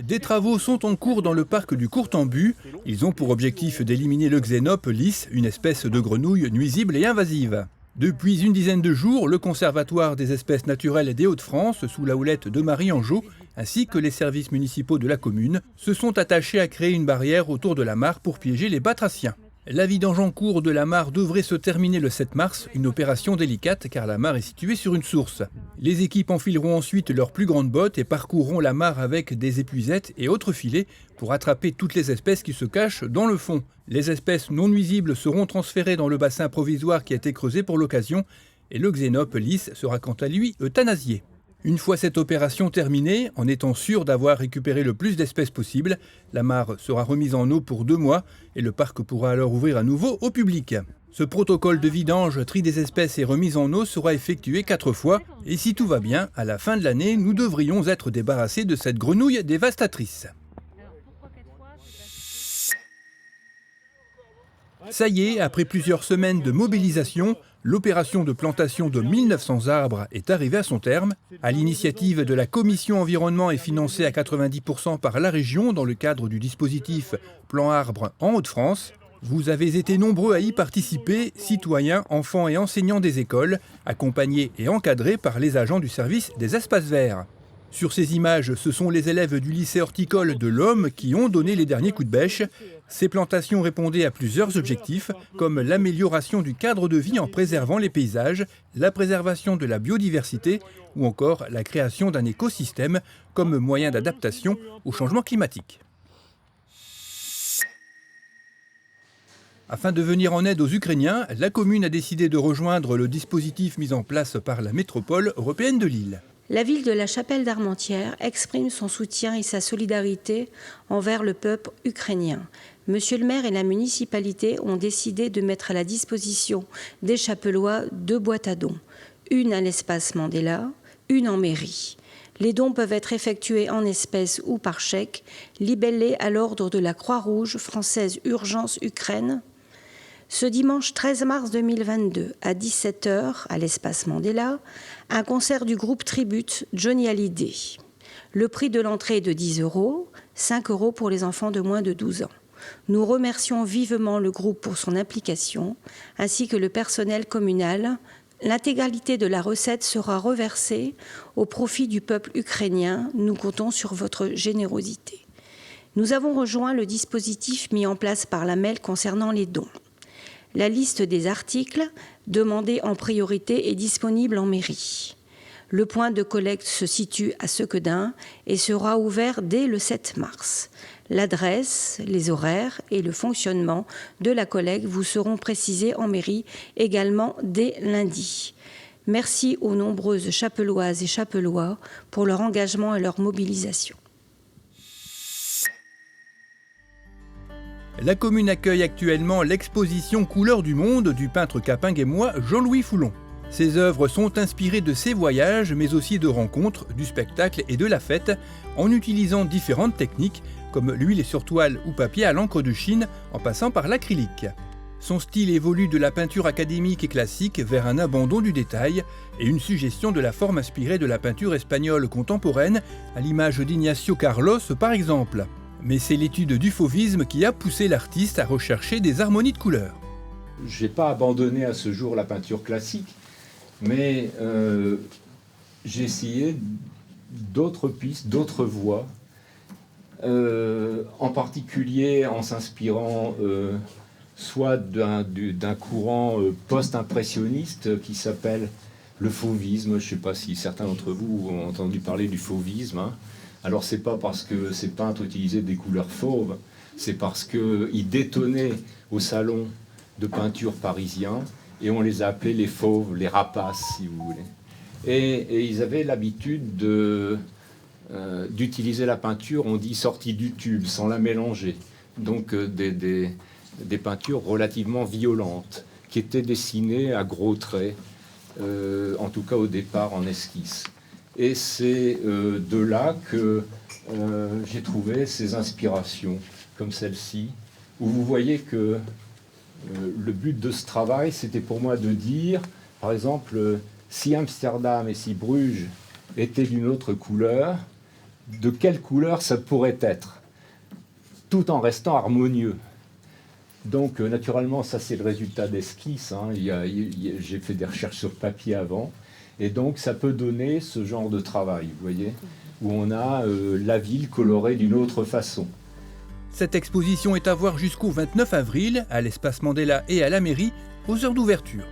Des travaux sont en cours dans le parc du Courtembu. Ils ont pour objectif d'éliminer le xénope lisse, une espèce de grenouille nuisible et invasive. Depuis une dizaine de jours, le Conservatoire des espèces naturelles des Hauts-de-France, sous la houlette de Marie Angeot, ainsi que les services municipaux de la commune, se sont attachés à créer une barrière autour de la mare pour piéger les batraciens. La vidange en cours de la mare devrait se terminer le 7 mars, une opération délicate car la mare est située sur une source. Les équipes enfileront ensuite leurs plus grandes bottes et parcourront la mare avec des épuisettes et autres filets pour attraper toutes les espèces qui se cachent dans le fond. Les espèces non nuisibles seront transférées dans le bassin provisoire qui a été creusé pour l'occasion et le xénope lisse sera quant à lui euthanasié. Une fois cette opération terminée, en étant sûr d'avoir récupéré le plus d'espèces possible, la mare sera remise en eau pour 2 mois et le parc pourra alors ouvrir à nouveau au public. Ce protocole de vidange, tri des espèces et remise en eau sera effectué 4 fois et si tout va bien, à la fin de l'année, nous devrions être débarrassés de cette grenouille dévastatrice. Ça y est, après plusieurs semaines de mobilisation, l'opération de plantation de 1900 arbres est arrivée à son terme. À l'initiative de la Commission environnement et financée à 90% par la région dans le cadre du dispositif Plan Arbre en Hauts-de-France. Vous avez été nombreux à y participer, citoyens, enfants et enseignants des écoles, accompagnés et encadrés par les agents du service des espaces verts. Sur ces images, ce sont les élèves du lycée horticole de l'Homme qui ont donné les derniers coups de bêche. Ces plantations répondaient à plusieurs objectifs, comme l'amélioration du cadre de vie en préservant les paysages, la préservation de la biodiversité ou encore la création d'un écosystème comme moyen d'adaptation au changement climatique. Afin de venir en aide aux Ukrainiens, la commune a décidé de rejoindre le dispositif mis en place par la métropole européenne de Lille. La ville de La Chapelle-d'Armentières exprime son soutien et sa solidarité envers le peuple ukrainien. Monsieur le maire et la municipalité ont décidé de mettre à la disposition des Chapellois 2 boîtes à dons, une à l'espace Mandela, une en mairie. Les dons peuvent être effectués en espèces ou par chèque, libellés à l'ordre de la Croix-Rouge française Urgence Ukraine. Ce dimanche 13 mars 2022, à 17h, à l'espace Mandela, un concert du groupe Tribute Johnny Hallyday. Le prix de l'entrée est de 10 €, 5 € pour les enfants de moins de 12 ans. Nous remercions vivement le groupe pour son implication, ainsi que le personnel communal. L'intégralité de la recette sera reversée au profit du peuple ukrainien. Nous comptons sur votre générosité. Nous avons rejoint le dispositif mis en place par la MEL concernant les dons. La liste des articles demandés en priorité est disponible en mairie. Le point de collecte se situe à Sequedin et sera ouvert dès le 7 mars. L'adresse, les horaires et le fonctionnement de la collecte vous seront précisés en mairie également dès lundi. Merci aux nombreuses Chapelloises et Chapellois pour leur engagement et leur mobilisation. La commune accueille actuellement l'exposition Couleurs du monde du peintre capinghémois Jean-Louis Foulon. Ses œuvres sont inspirées de ses voyages, mais aussi de rencontres, du spectacle et de la fête, en utilisant différentes techniques, comme l'huile sur toile ou papier à l'encre de Chine, en passant par l'acrylique. Son style évolue de la peinture académique et classique vers un abandon du détail et une suggestion de la forme inspirée de la peinture espagnole contemporaine, à l'image d'Ignacio Carlos par exemple. Mais c'est l'étude du fauvisme qui a poussé l'artiste à rechercher des harmonies de couleurs. Je n'ai pas abandonné à ce jour la peinture classique, mais j'ai essayé d'autres pistes, d'autres voies, en particulier en s'inspirant soit d'un courant post-impressionniste qui s'appelle le fauvisme. Je ne sais pas si certains d'entre vous ont entendu parler du fauvisme, hein. Alors c'est pas parce que ces peintres utilisaient des couleurs fauves, c'est parce qu'ils détonnaient au salon de peinture parisien et on les a appelés les fauves, les rapaces si vous voulez. Et ils avaient l'habitude d'utiliser la peinture, on dit sortie du tube, sans la mélanger. Donc des peintures relativement violentes qui étaient dessinées à gros traits, en tout cas au départ en esquisse. Et c'est de là que j'ai trouvé ces inspirations, comme celle-ci, où vous voyez que le but de ce travail, c'était pour moi de dire, par exemple, si Amsterdam et si Bruges étaient d'une autre couleur, de quelle couleur ça pourrait être, tout en restant harmonieux. Donc naturellement, ça c'est le résultat d'esquisse, hein. J'ai fait des recherches sur papier avant, et donc ça peut donner ce genre de travail, vous voyez, où on a la ville colorée d'une autre façon. Cette exposition est à voir jusqu'au 29 avril à l'espace Mandela et à la mairie aux heures d'ouverture.